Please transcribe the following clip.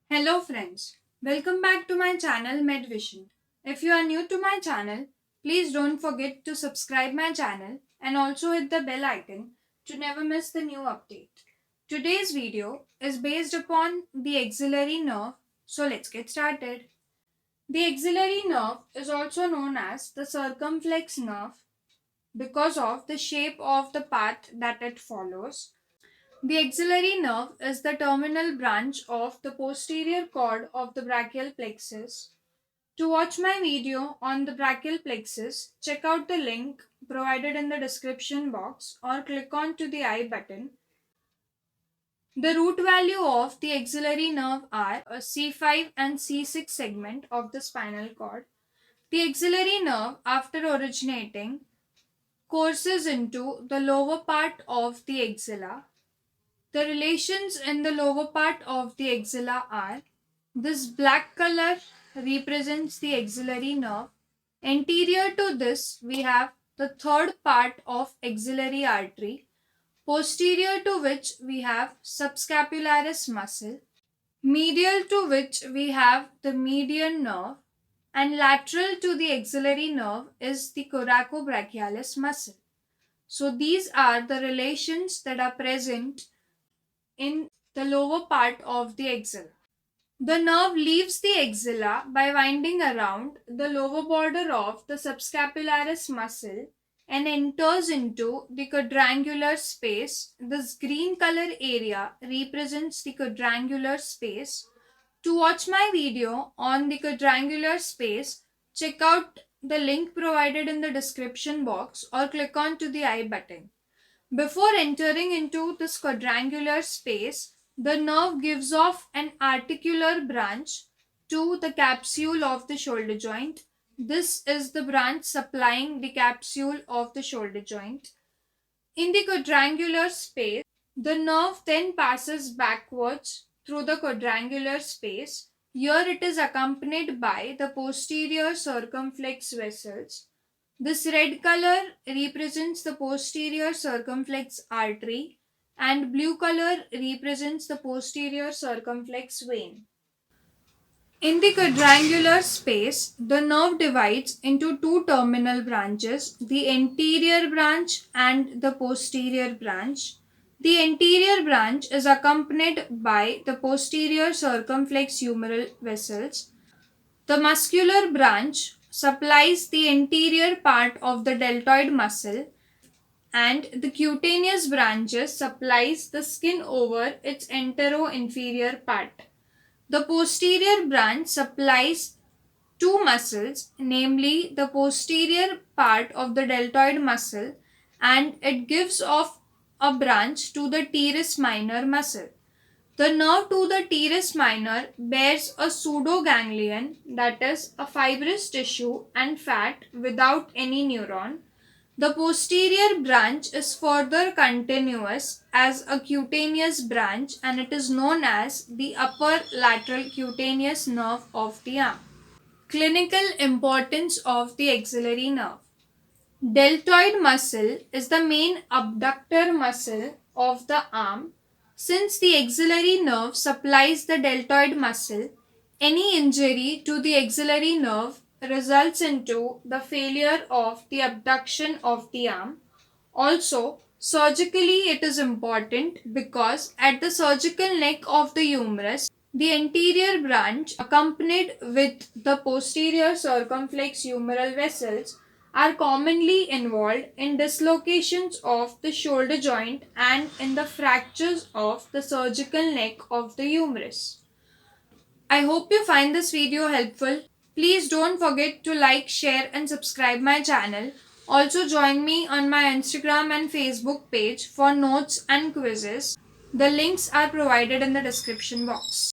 Hello friends, welcome back to my channel MedVision. If you are new to my channel, please don't forget to subscribe my channel and also hit the bell icon to never miss the new update. Today's video is based upon the axillary nerve, so let's get started. The axillary nerve is also known as the circumflex nerve because of the shape of the path that it follows. The axillary nerve is the terminal branch of the posterior cord of the brachial plexus. To watch my video on the brachial plexus, check out the link provided in the description box or click on to the I button. The root value of the axillary nerve are a C5 and C6 segment of the spinal cord. The axillary nerve, after originating, courses into the lower part of the axilla. The relations in the lower part of the axilla are this black color represents the axillary nerve. Anterior to this, we have the third part of axillary artery, posterior to which we have subscapularis muscle, medial to which we have the median nerve, and lateral to the axillary nerve is the coracobrachialis muscle. So these are the relations that are present in the lower part of the axilla. The nerve leaves the axilla by winding around the lower border of the subscapularis muscle and enters into the quadrangular space. This green color area represents the quadrangular space. To watch my video on the quadrangular space, check out the link provided in the description box or click on to the I button. Before entering into this quadrangular space, the nerve gives off an articular branch to the capsule of the shoulder joint. This is the branch supplying the capsule of the shoulder joint. In the quadrangular space, the nerve then passes backwards through the quadrangular space. Here it is accompanied by the posterior circumflex vessels. This red color represents the posterior circumflex artery and blue color represents the posterior circumflex vein. In the quadrangular space, the nerve divides into two terminal branches, the anterior branch and the posterior branch. The anterior branch is accompanied by the posterior circumflex humeral vessels. The muscular branch supplies the anterior part of the deltoid muscle and the cutaneous branches supplies the skin over its antero-inferior part. The posterior branch supplies two muscles, namely the posterior part of the deltoid muscle, and it gives off a branch to the teres minor muscle. The nerve to the teres minor bears a pseudoganglion, that is, a fibrous tissue and fat without any neuron. The posterior branch is further continuous as a cutaneous branch and it is known as the upper lateral cutaneous nerve of the arm. Clinical importance of the axillary nerve. Deltoid muscle is the main abductor muscle of the arm. Since the axillary nerve supplies the deltoid muscle, any injury to the axillary nerve results into the failure of the abduction of the arm. Also, surgically it is important because at the surgical neck of the humerus, the anterior branch accompanied with the posterior circumflex humeral vessels are commonly involved in dislocations of the shoulder joint and in the fractures of the surgical neck of the humerus. I hope you find this video helpful. Please don't forget to like, share and subscribe my channel. Also join me on my Instagram and Facebook page for notes and quizzes. The links are provided in the description box.